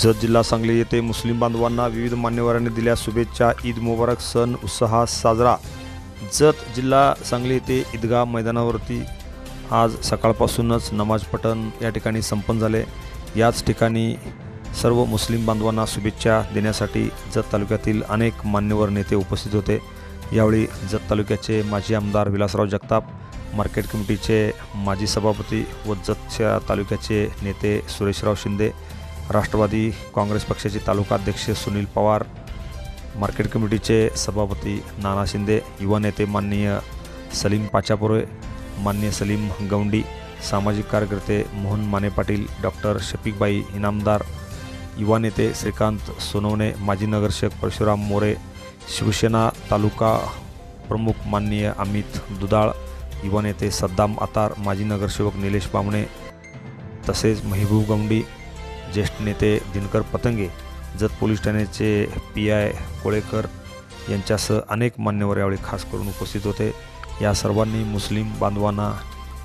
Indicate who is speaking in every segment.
Speaker 1: जत जिल्हा सांगली येथे मुस्लिम बांधवांना विविध मान्यवरांनी दिल्या शुभेच्छा। ईद मुबारक सण उत्साहात साजरा। जत जिल्हा सांगली येथे ईदगाह मैदानावरती आज सकाळपासूनच नमाज पठण या ठिकाणी संपन्न झाले। याच ठिकाणी सर्व मुस्लिम बांधवांना शुभेच्छा देण्यासाठी जत तालुक्यातील अनेक मान्यवर नेते उपस्थित होते। यावेळी जत तालुक्याचे माजी आमदार विलासराव जगताप, मार्केट कमिटीचे माजी सभापती व जतच्या तालुक्याचे नेते सुरेशराव शिंदे, राष्ट्रवादी काँग्रेस पक्षाचे तालुका अध्यक्ष सुनील पवार, मार्केट कमिटीचे सभापती नाना शिंदे, युवा नेते माननीय सलीम पाचापुरे, माननीय सलीम गौंडी, सामाजिक कार्यकर्ते मोहन माने पाटील, डॉक्टर शफीकबाई इनामदार, युवा नेते श्रीकांत सोनवणे, माजी नगरसेवक परशुराम मोरे, शिवसेना तालुका प्रमुख माननीय अमित दुधाळ, युवा नेते सद्दाम आतार, माजी नगरसेवक निलेश बामणे, तसेच महबूब गौंडी, ज्येष्ठ नेते दिनकर पतंगे, जत पोलीस ठाण्याचे PI कोळेकर यांच्यासह अनेक मान्यवर यावेळी खास करून उपस्थित होते। या सर्वांनी मुस्लिम बांधवांना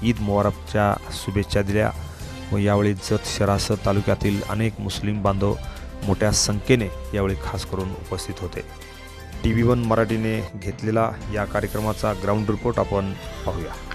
Speaker 1: ईद मुबारकच्या शुभेच्छा दिल्या व यावेळी जत शहरासह तालुक्यातील अनेक मुस्लिम बांधव मोठ्या संख्येने यावेळी खास करून उपस्थित होते। TV1 मराठीने घेतलेला या कार्यक्रमाचा ग्राउंड रिपोर्ट आपण पाहूया।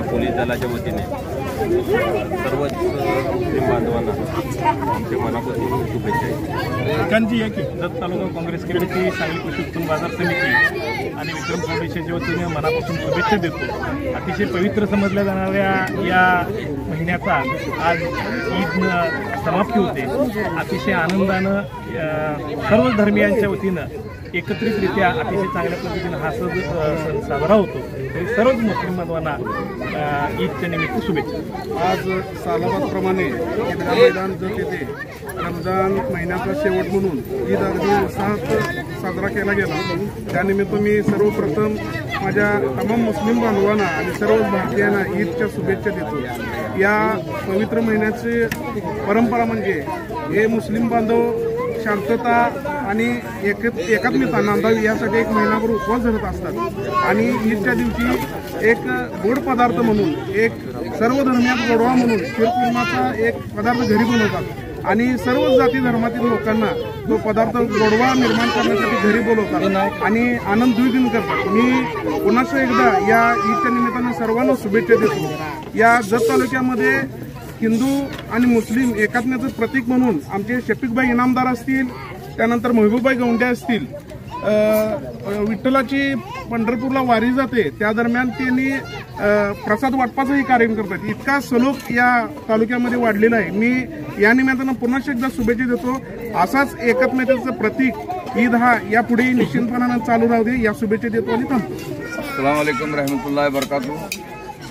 Speaker 2: पोलीस दलाच्या वतीने सर्वच मुस्लिम बांधवांना आमच्या मनापासून शुभेच्छा।
Speaker 3: ठिकाणची आहे की जत तालुका काँग्रेस कमिटी, सांगली कृषी उत्पन्न बाजार समिती आणि विक्रम फाउंडेशनच्या वतीने मनापासून शुभेच्छा देतो। अतिशय पवित्र समजल्या जाणाऱ्या या महिन्याचा आज ईद समाप्ती होते। अतिशय आनंदानं सर्व धर्मियांच्या वतीनं एकत्रितरित्या अतिशय चांगल्या पद्धतीने हा सण साजरा होतो। तरी सर्वच मुस्लिम बांधवांना ईदच्या निमित्त शुभेच्छा।
Speaker 4: आज सालाबादप्रमाणे ईदगाह मैदान जत येथे रमजान महिन्याचा शेवट म्हणून ईद अगदी उत्साहात साजरा केला गेला। त्यानिमित्त मी सर्वप्रथम माझ्या तमाम मुस्लिम बांधवांना आणि सर्व भारतीयांना ईदच्या शुभेच्छा देतो। या पवित्र महिन्याची परंपरा म्हणजे हे मुस्लिम बांधव शांतता आणि एकात्मता नांदावी यासाठी एक महिनाभर उपवास धरत असतात आणि ईदच्या दिवशी एक गोड पदार्थ म्हणून एक सर्व धर्मियात गोडवा म्हणून शिरकुर्माचा एक पदार्थ घरी बनवतात आणि सर्व जाती धर्मातील लोकांना तो पदार्थ गोडवा निर्माण करण्यासाठी घरी बोलवतात आणि आनंद द्विगुण करतात. मी पुन्हा एकदा या ईदच्या निमित्तानं सर्वांना शुभेच्छा देतो. या जत तालुक्यामध्ये हिंदू आणि मुस्लिम एकात्म्याचं प्रतीक म्हणून आमचे शफीकभाई इनामदार असतील, त्यानंतर महबूबाई गौंडे असतील, विठ्ठलाची पंढरपूरला वारी जाते त्या दरम्यान त्यांनी प्रसाद वाटपाचाही कार्यक्रम करतात. इतका सलोख या तालुक्यामध्ये वाढलेला आहे. मी या निमित्तानं पुन्हा एकदा शुभेच्छा देतो. असाच एकात्मतेचं प्रतीक ईद हा यापुढे निश्चितपणानं चालू राहू दे या शुभेच्छा देतो आणि थांबतो.
Speaker 5: अस्सलाम वालेकुम रहमतुल्लाहि वबरकातुहू.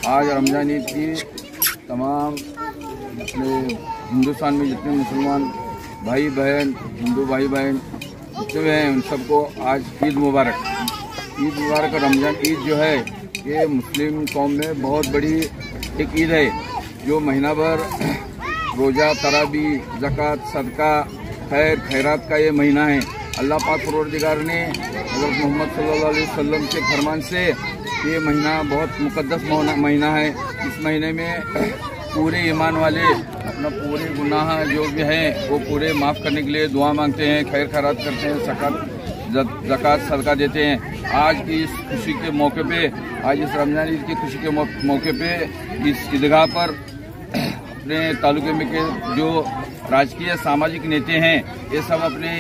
Speaker 5: आज रमजान ईद की तमाम अपने हिंदुस्तान में जितने मुसलमान भाई बहन, हिंदू भाई बहन जितने भी हैं उन सबको आज ईद मुबारक. ईद मुबारक. रमजान ईद जो है ये मुस्लिम कौम में बहुत बड़ी एक ईद है जो महीना भर रोज़ा, तरावी, ज़कात, सदका, खैर खैरात का ये महीना है. अल्लाह पाक परवरदिगार ने हज़रत मोहम्मद सल्लल्लाहु अलैहि वसल्लम के फरमान से ये महीना बहुत मुक़द्दस महीना है. इस महीने में पूरे ईमान वाले अपना पूरे गुनाह जो भी हैं वो पूरे माफ़ करने के लिए दुआ मांगते हैं, खैर खैरात करते हैं, ज़कात सदका देते हैं. आज की इस खुशी के मौके पे, आज इस रमजान ईद की खुशी के मौके पे इस ईदगाह पर अपने तालुके में के जो राजकीय सामाजिक नेता हैं ये सब अपने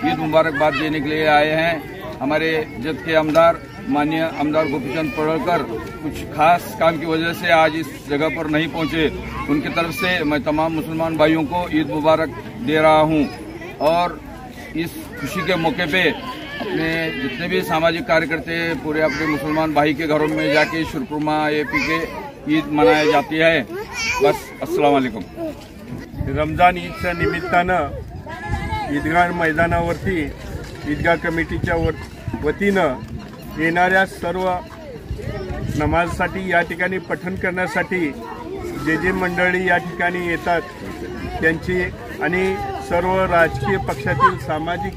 Speaker 5: ईद मुबारकबाद देने के लिए आए हैं. हमारे जत के आमदार माननीय आमदार गोपीचंद पडळकर कुछ खास काम की वजह से आज इस जगह पर नहीं पहुंचे. उनकी तरफ से मैं तमाम मुसलमान भाइयों को ईद मुबारक दे रहा हूं और इस खुशी के मौके पे अपने जितने भी सामाजिक कार्यकर्ते पूरे अपने मुसलमान भाई के घरों में जाके शिरकुर्मा ये पी के ईद मनाई जाती है. बस अस्सलाम वालेकुम.
Speaker 3: रमजान ईदच्या निमित्तानं ईदगाह मैदानावरती ईदगाह कमिटीच्या वतीनं येणाऱ्या सर्व नमाजसाठी या ठिकाणी पठण करण्यासाठी जे मंडळी या ठिकाणी येतात त्यांची आणि सर्व राजकीय पक्षातील सामाजिक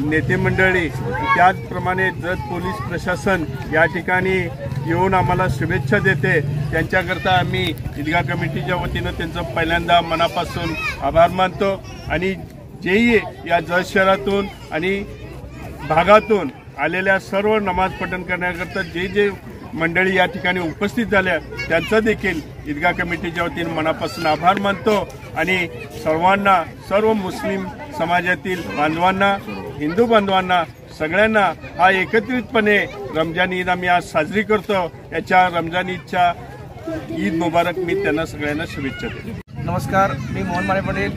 Speaker 3: नेते मंडळी त्याचप्रमाणे जत पोलीस प्रशासन या ठिकाणी येऊन आम्हाला शुभेच्छा देते. त्यांच्याकरता आम्ही ईदगाह कमिटीच्या वतीनं त्यांचं पहिल्यांदा मनापासून आभार मानतो आणि जेही या जत शहरातून आणि भागातून आलेल्या सर्व नमाज पठण करण्याकरता जे मंडळी या ठिकाणी उपस्थित झाल्या त्यांचा देखील ईदगाह कमिटीच्या वतीनं मनापासून आभार मानतो आणि सर्वांना, सर्व मुस्लिम समाजातील बांधवांना, हिंदू बांधवांना सगळ्यांना हा एकत्रितपणे रमजान ईद आम्ही आज साजरी करतो. याच्या रमजान ईदच्या ईद मुबारक मी त्यांना सगळ्यांना शुभेच्छा देतो.
Speaker 6: नमस्कार, मी मोहन माने पटेल.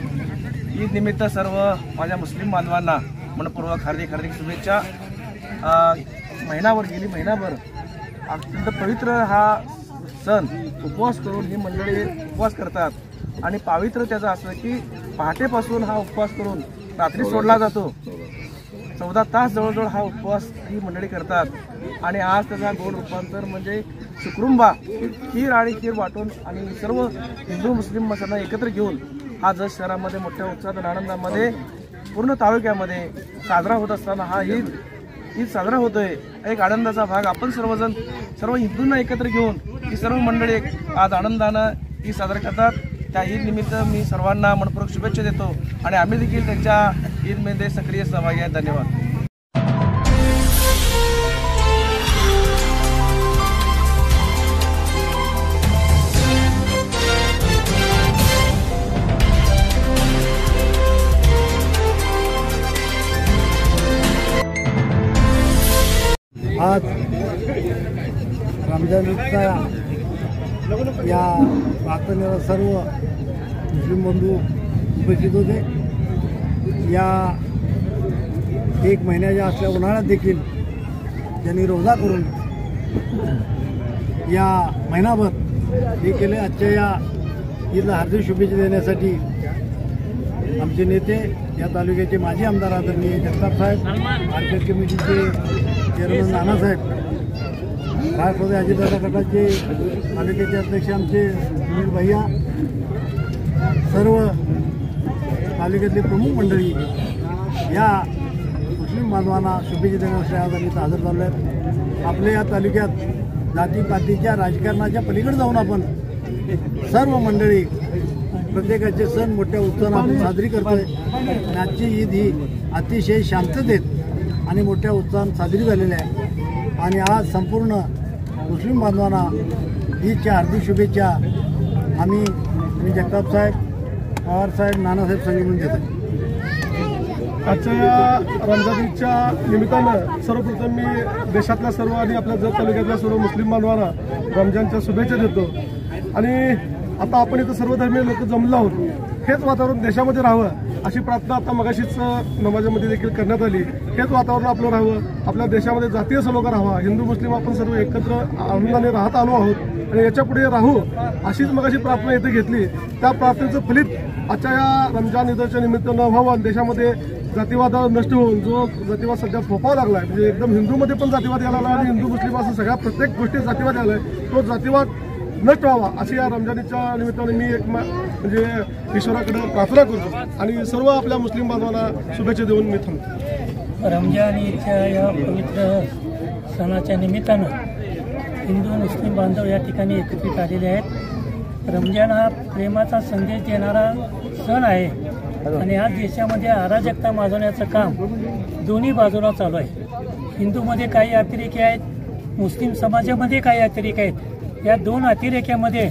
Speaker 6: ईद निमित्त सर्व माझ्या मुस्लिम बांधवांना मनपूर्वक हार्दिक शुभेच्छा. महिनाभर अत्यंत पवित्र हा सण उपवास करून ही मंडळी उपवास करतात आणि पावित्र्य त्याचं असं की पहाटेपासून हा उपवास करून रात्री सोडला जातो. 14 तास जवळजवळ हा उपवास ही मंडळी करतात आणि आज त्याचा गोड रूपांतर म्हणजे शुक्रुंबा खीर वाटून आणि सर्व हिंदू मुस्लिम मसाला एकत्र घेऊन हा जत शहरामध्ये मोठ्या उत्साहात आणि आनंदामध्ये पूर्ण तालुक्यामध्ये साजरा होत असताना हा ईद साजरा होतोय. एक आनंदाचा भाग आपण सर्व हिंदूंना एकत्र घेऊन ही सर्व मंडळी आज आनंदानं ईद साजरा करतात. त्या ईद निमित्त मी सर्वांना मनपूर्वक शुभेच्छा देतो आणि आम्ही देखील त्यांच्या ईदमध्ये सक्रिय सहभागी आहे. धन्यवाद.
Speaker 7: आज रमजान ईदचा या प्रार्थनेला सर्व मुस्लिम बंधू उपस्थित होते. या एक महिन्याच्या असल्या उन्हाळ्यात देखील त्यांनी रोजा करून या महिनाभर हे केले. आजच्या या ईदला हार्दिक शुभेच्छा देण्यासाठी आमचे नेते या तालुक्याचे माजी आमदार आदरणीय जगताप साहेब, मार्केट कमिटीचे चेअरमन नानासाहेब, राष्ट्रवादी अजितदादा गटाचे तालुक्याचे अध्यक्ष आमचे सुनील भैया, सर्व तालुक्यातले प्रमुख मंडळी या मुस्लिम बांधवांना शुभेच्छा देण्यासाठी आज आम्ही इथं हजर झालो आहे. आपल्या या तालुक्यात जातीपातीच्या राजकारणाच्या पलीकडे जाऊन आपण सर्व मंडळी प्रत्येकाचे सण मोठ्या उत्साहाने आपण साजरी करतोय. आणि आजची ईद ही अतिशय शांततेत आणि मोठ्या उत्साहात साजरी झालेली आहे. आणि आज संपूर्ण मुस्लिम बांधवांना ईदच्या हार्दिक शुभेच्छा मी जगताप साहेब, पवार साहेब, नानासाहेब संघ म्हणून देतो.
Speaker 4: आजच्या या रमजान ईदच्या निमित्तानं सर्वप्रथम मी देशातल्या सर्व आणि आपल्या जत तालुक्यातल्या सर्व मुस्लिम बांधवांना रमजानच्या शुभेच्छा देतो. आणि आता आपण इथं सर्वधर्मीय लोक जमलो आहोत. हेच वातावरण देशामध्ये राहावं अशी प्रार्थना आता मगाशीच नमाजामध्ये देखील करण्यात आली. हेच वातावरण आपलं राहावं, आपल्या देशामध्ये जातीय सलोखा राहावा, हिंदू मुस्लिम आपण सर्व एकत्र आनंदाने राहत आलो आहोत आणि याच्या पुढे राहू अशीच मगाशी प्रार्थना इथे घेतली. त्या प्रार्थनेचं फलित आजच्या या रमजान ईदच्या निमित्तानं व्हावं. देशामध्ये जातीवाद नष्ट होऊन जो जातीवाद सध्या फोपावा लागलाय, म्हणजे एकदम हिंदूमध्ये पण जातीवाद यायला लागला आणि हिंदू मुस्लिम असं सगळ्या प्रत्येक गोष्टीत जातीवाद आलाय, तो जातीवाद नष्ट व्हावा अशी या रमजानीच्या निमित्ताने मी एक म्हणजे ईश्वराकडे प्रार्थना करतो आणि सर्व आपल्या मुस्लिम बांधवांना शुभेच्छा देऊन मी थांबतो.
Speaker 8: रमजान ईदच्या या पवित्र सणाच्या निमित्तानं हिंदू मुस्लिम बांधव या ठिकाणी एकत्रित आलेले आहेत. रमजान हा प्रेमाचा संदेश देणारा सण आहे आणि आज देशामध्ये अराजकता माजवण्याचं काम दोन्ही बाजूला चालू आहे. हिंदूमध्ये काही अतिरेकी आहेत, मुस्लिम समाजामध्ये काही अतिरेकी आहेत. या दोन अतिरेक्यामध्ये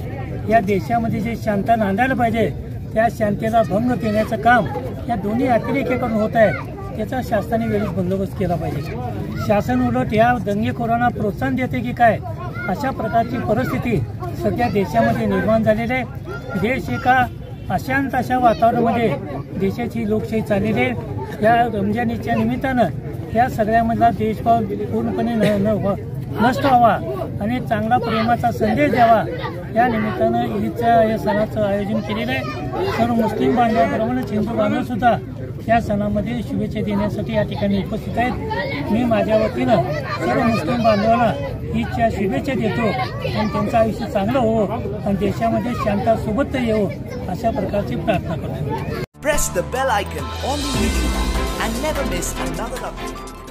Speaker 8: या देशामध्ये जे शांतता नांदायला पाहिजे त्या शांततेला भंग देण्याचं काम या दोन्ही अतिरेक्याकडून होत आहे. त्याचा शासनाने वेळीच बंदोबस्त केला पाहिजे. शासन उलट या दंगेखोरांना प्रोत्साहन देते की काय अशा प्रकारची परिस्थिती सध्या देशामध्ये निर्माण झालेली आहे. देश एका अशांत अशा वातावरणामध्ये देशाची लोकशाही चाललेली आहे. या रमजानीच्या निमित्तानं या सगळ्यामधला देशभाव पूर्णपणे नष्ट व्हावा आणि चांगला प्रेमाचा संदेश द्यावा या निमित्तानं ईदच्या या सणाचं आयोजन केलेलं आहे. सर्व मुस्लिम बांधवांप्रमाणेच हिंदू बांधवसुद्धा या सणामध्ये शुभेच्छा देण्यासाठी या ठिकाणी उपस्थित आहेत. मी माझ्या वतीनं सर्व मुस्लिम बांधवांना ईदच्या शुभेच्छा देतो आणि त्यांचं आयुष्य चांगलं हो आणि देशामध्ये शांतता सोबत येवो अशा प्रकारची प्रार्थना करतो.
Speaker 9: Press the bell icon on the YouTube and never miss another update.